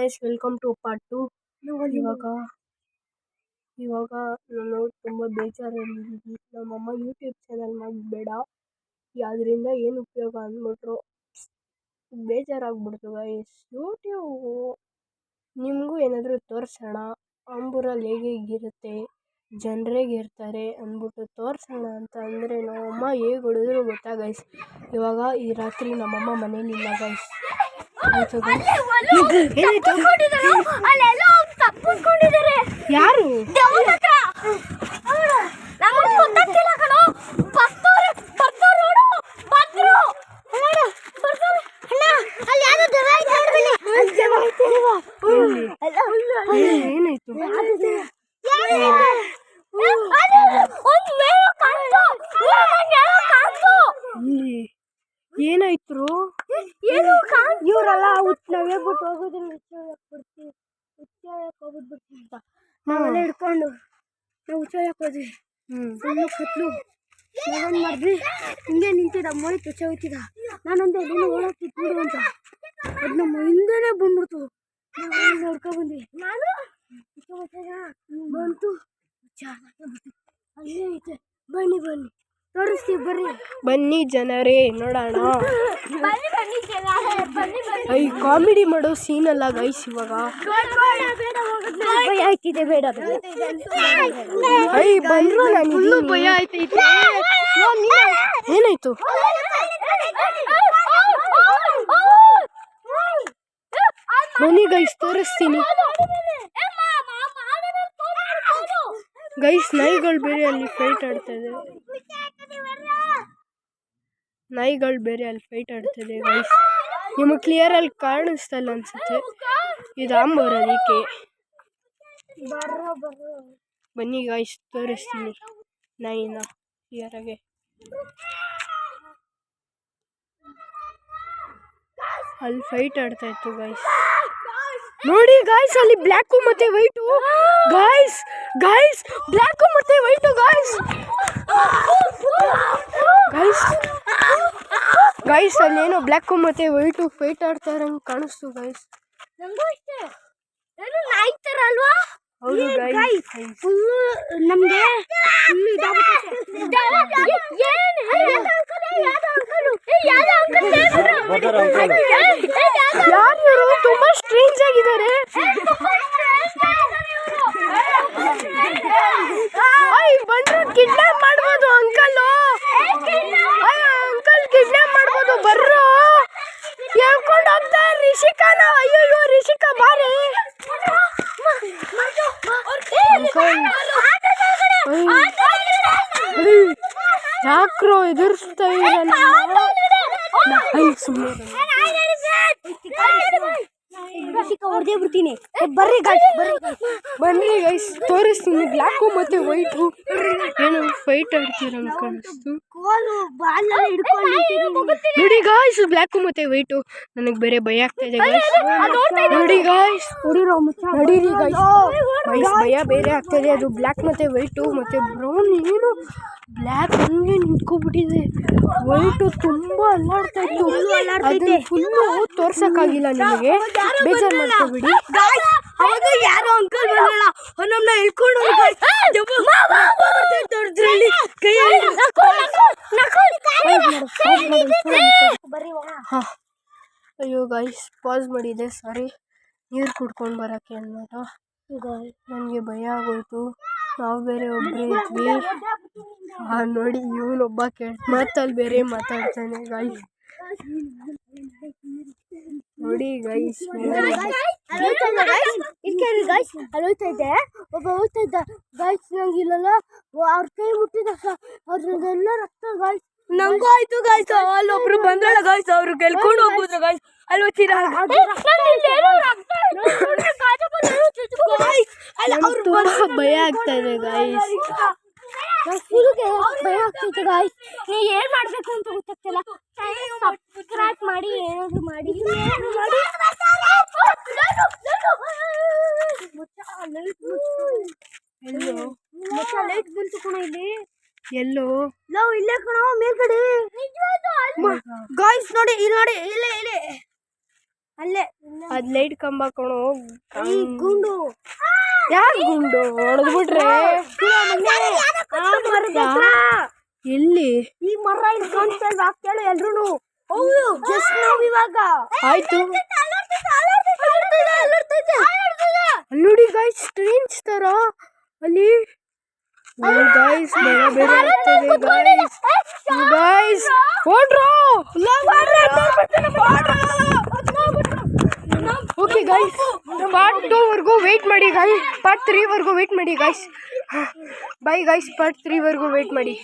Guys welcome to part 2. ಇವಾಗ ನಾನು ತುಂಬ ಬೇಜಾರಲ್ಲಿದ್ದೀನಿ. ನಮ್ಮಮ್ಮ ಯೂಟ್ಯೂಬ್ ಚಾನಲ್ ಮಾಡಬೇಡ, ಅದರಿಂದ ಏನು ಉಪಯೋಗ ಅಂದ್ಬಿಟ್ರು. ಬೇಜಾರಾಗ್ಬಿಡ್ತು ಗೈಸ್. ಯೂಟ್ಯೂಬು ನಿಮಗೂ ಏನಾದರೂ ತೋರಿಸೋಣ, ಅಂಬೂರಲ್ಲಿ ಹೇಗಿರುತ್ತೆ, ಜನರೇಗಿರ್ತಾರೆ ಅಂದ್ಬಿಟ್ಟು ತೋರಿಸೋಣ ಅಂತ ಅಂದರೆ ನಮ್ಮಮ್ಮ ಹೇಗೆ ಹೊಡೆದ್ರು ಗೊತ್ತಾ ಗೈಸ್. ಇವಾಗ ಈ ರಾತ್ರಿ ನಮ್ಮಮ್ಮ ಮನೇಲಿಲ್ಲ ಗೈಸ್. ಯಾರು ಏನಾಯ್ತು? ಏನಾಯ್ತು? ಇವರೆಲ್ಲ ನಾವೇ ಬಿಟ್ಟು ಹೋಗೋದನ್ನ ಹೋಗ್ಬಿಡ್ತೀವಿ ಅಂತ ನಾವೆಲ್ಲ ಹಿಡ್ಕೊಂಡು ನಾವು ಹುಚ್ಚಾಯಕ್ಕೆ ಹೋದ್ವಿ. ಫುಲ್ಲು ಕತ್ಲು. ನಾವೇನು ಮಾಡಿದ್ವಿ, ಹಿಂಗೆ ನಿಂತಿದ್ದ ಮೈ ತುಚ್ಚ ಹೋಯ್ತಿದ್ದ. ನಾನಂದೆ ನೀನು ಓಡಾಕ್ತಿದ್ದು ಬಿಡು ಅಂತ. ಅದು ನಮ್ಮ ಹಿಂದೆನೇ ಬಂದ್ಬಿಡ್ತು. ನಾವು ನೋಡ್ಕೊ ಬಂದ್ವಿ. ನಾನು ಬಂತು ಅಲ್ಲೇ ಐತೆ. ಬನ್ನಿ ತೋರಿಸ್ತೀವಿ, ಬರ್ರಿ ಬನ್ನಿ ಜನರೇ ನೋಡೋಣ. ಐ ಕಾಮಿಡಿ ಮಾಡೋ ಸೀನ್ ಅಲ್ಲ ಗೈಸ್. ಇವಾಗ ಭಯ ಆಯ್ತಿದೆ, ಬೇಡ ಐ ಬಂದ್ರು ನನಗೆ ಭಯ ಆಯ್ತೈತೆ. ಏನಾಯ್ತು? ಬನ್ನಿ ಗೈಸ್ ತೋರಿಸ್ತೀನಿ. ಗೈಸ್ ನಾಯಿಗಳು ಬೇರೆ ಅಲ್ಲಿ ಫೈಟ್ ಆಡ್ತದೆ. ಗೈಸ್ ನಿಮಗೆ ಕ್ಲಿಯರ್ ಅಲ್ಲಿ ಕಾಣಿಸ್ತಲ್ಲ ಅನ್ಸುತ್ತೆ. ಇದು ಆಂಬರ್, ಅದಕ್ಕೆ ಬನ್ನಿ ಗೈಸ್ ತೋರಿಸ್ತೀನಿ ನಾಯಿನ ಕ್ಲಿಯರ್ ಆಗಿ. ಅಲ್ಲಿ ಫೈಟ್ ಆಡ್ತಾ ಇತ್ತು ಗೈಸ್. ನೋಡಿ ಗಾಯ್ಸ್, ಅಲ್ಲಿ ಬ್ಲ್ಯಾಕು ಮತ್ತೆ ವೈಟು ಗಾಯ್ಸ್ ಬ್ಲ್ಯಾಕು ಮತ್ತೆ ವೈಟು ಗಾಯ್ಸ್ ಅಲ್ಲೇನೋ ಬ್ಲ್ಯಾಕು ಮತ್ತೆ ವೈಟು ಫೈಟ್ ಆಡ್ತಾ ಇರಂಗೆ ಕಾಣಿಸ್ತು ಗೈಸ್. ನಾಯಿ ತರ ಅಲ್ವಾ? ಹೌದು ಗೈಸ್. ನಮ್ಗೆ ಯಾರು ತುಂಬಾ ಸ್ಟ್ರೇಂಜ್ ಆಗಿದ್ದಾರೆ. ಬಂದ್ರು ಕಿಡ್ನಾಪ್ ಮಾಡ್ಬೋದು ಅಂಕಲ್ ಕಿಡ್ನಾಪ್ ಮಾಡ್ಬೋದು. ಬರ್ರು ಹೇಳ್ಕೊಂಡು ಹೋಗ್ತಾ ರಿಷಿಕಾನ. ಅಯ್ಯೋ ರಿಷಿಕಾ ಬಾರಿ. ಯಾಕ್ರೋ ಎದುರಿಸ್ತಾ ಇಲ್ಲ? ಹೊಡೆದೇ ಬಿಡ್ತೀನಿ. ಬರ್ರಿ ಗೈಸ್ ತೋರಿಸ್ತೀನಿ. ಬ್ಲ್ಯಾಕು ಮತ್ತೆ ವೈಟು ಏನೋ ಫೈಟ್ ಆಡ್ತೀರಂತ ಕಾಣಿಸ್ತು. ನೋಡಿ ಗಾಯ್ಸ್, ಬ್ಲ್ಯಾಕು ಮತ್ತೆ ವೈಟು. ನನಗೆ ಬೇರೆ ಭಯ ಆಗ್ತಾ ಇದೆ ಗೈಸ್. ನೋಡಿ ಗಾಯ್ಸ್, ನಡೀರಿ ಗೈಸ್. ಭಯ ಬೇರೆ ಆಗ್ತಾಯಿದೆ. ಅದು ಬ್ಲ್ಯಾಕ್ ಮತ್ತೆ ವೈಟು ಮತ್ತೆ ಬ್ರೌನ್. ಏನು ಬ್ಲ್ಯಾಕ್ ಹಂಗೆ ನಿಂತ್ಕೊಬಿಟ್ಟಿದೆ, ವೈಟು ತುಂಬಾ ಅಲ್ಲಾಡ್ತಾ ಇತ್ತು. ಅದನ್ನ ಫುಲ್ಲು ತೋರ್ಸಕ್ಕಾಗಿಲ್ಲ ನಿಮಗೆ, ಬೇಜಾರು ಮಾಡ್ಕೊಬಿಡಿ. ಯಾರೋ ಅಂಕಲ್ ಬಂದ್ರಲ್ಲ, ನಮ್ಮನ್ನ ಹೇಳ್ಕೊಂಡು ಅಯ್ಯೋ ಗೈಸ್ ಪಾಸ್ ಮಾಡಿದೆ, ಸಾರಿ. ನೀರು ಕುಡ್ಕೊಂಡು ಬರೋಕ್ಕೆ ಅನ್మాట. ನನಗೆ ಭಯ ಆಗೋಯ್ತು. ನಾವು ಬೇರೆ ಒಬ್ಬರೇ ಇದ್ವಿ. ನೋಡಿ ಇವನೊಬ್ಬ ಮಾತಲ್ಲಿ ಬೇರೆ ಮಾತಾಡ್ತಾನೆ ಗೈಸ್. ನೋಡಿ ಗೈಸ್, ಅಲ್ಲೋಯ್ತಾ ಇದ್ದೆ. ಒಬ್ಬ ಹೋಗ್ತಾ ಇದ್ದ ಗೈಸ್. ನಂಗೆ ಇಲ್ಲಲ್ಲ ಅವ್ರ ಕೈ ಮುಟ್ಟಿದ ಅವ್ರದ್ದೆಲ್ಲ ರಕ್ತ ಗೈಸ್. ನಂಗೂ ಆಯ್ತು ಗೈಸ್. ಅಲ್ಲೊಬ್ರು ಬಂದಳ ಗೈಸ್, ಅವ್ರು ಗೆಲ್ಕೊಂಡು ಹೋಗ್ಬೋದು ಗೈಸ್. ಅಲ್ಲಿ ತುಂಬಾ ಭಯ ಆಗ್ತಾ ಇದೆ ಗೈಸ್. ಭಯ ಆಗ್ತೈತೆ ಗಾಯ್ಸ್. ನೀವು ಏನು ಮಾಡಬೇಕು ಅಂತ ಗೊತ್ತಾಗ್ತಿಲ್ಲ. ಸಬ್ಸ್ಕ್ರೈಬ್ ಮಾಡಿ, ಏನಾದರೂ ಮಾಡಿ. ಲೈಟ್ ಬಂತು ಕಣ ಇಲ್ಲಿ. ಎಲ್ಲೋ ಇಲ್ಲೇ ಕಣ ಮೇಲ್ಗಡೆ ಗಾಯ್ಸ್. ನೋಡಿ ಇಲ್ಲಿ, ನೋಡಿ ಇಲ್ಲೇ ಅಲ್ಲೇ ಅದ್ ಲೈಟ್ ಕಂಬ ಕಣೋ. ಈ ಗುಂಡು ಯಾಕೆ ಗುಂಡು ಹೊಡೆದ್ಬಿಟ್ರೆ ಎಲ್ಲಿ ಈ ಮರ ಇಲ್ಲಿ ಕಾಣಿಸ್ತಾ ಕೇಳು ಎಲ್ರು. ಹೌದು ಜಸ್ಟ್ ನಾವು ಇವಾಗ ಆಯ್ತು. ಅಲ್ಲಿ ನೋಡಿ ಗಾಯ್ಸ್ ಟ್ರೈನ್ಸ್ ತರ ಅಲ್ಲಿ ಗಾಯ್ಸ್ ಬೇರೆ ಆಗ್ತದೆ ಗಾಯ್ಸ್ ಓಡ್ರೋ. ಓಕೆ ಗಾಯ್ಸ್ ಪಾರ್ಟ್ 2 ವರ್ಗೂ ವೇಟ್ ಮಾಡಿ ಗಾಯ್ಸ್. ಪಾರ್ಟ್ 3 ವರ್ಗೂ ವೇಟ್ ಮಾಡಿ ಗಾಯ್ಸ್. ಬೈ ಗಾಯ್ಸ್, ಪಾರ್ಟ್ 3 ವರ್ಗೂ ವೇಟ್ ಮಾಡಿ.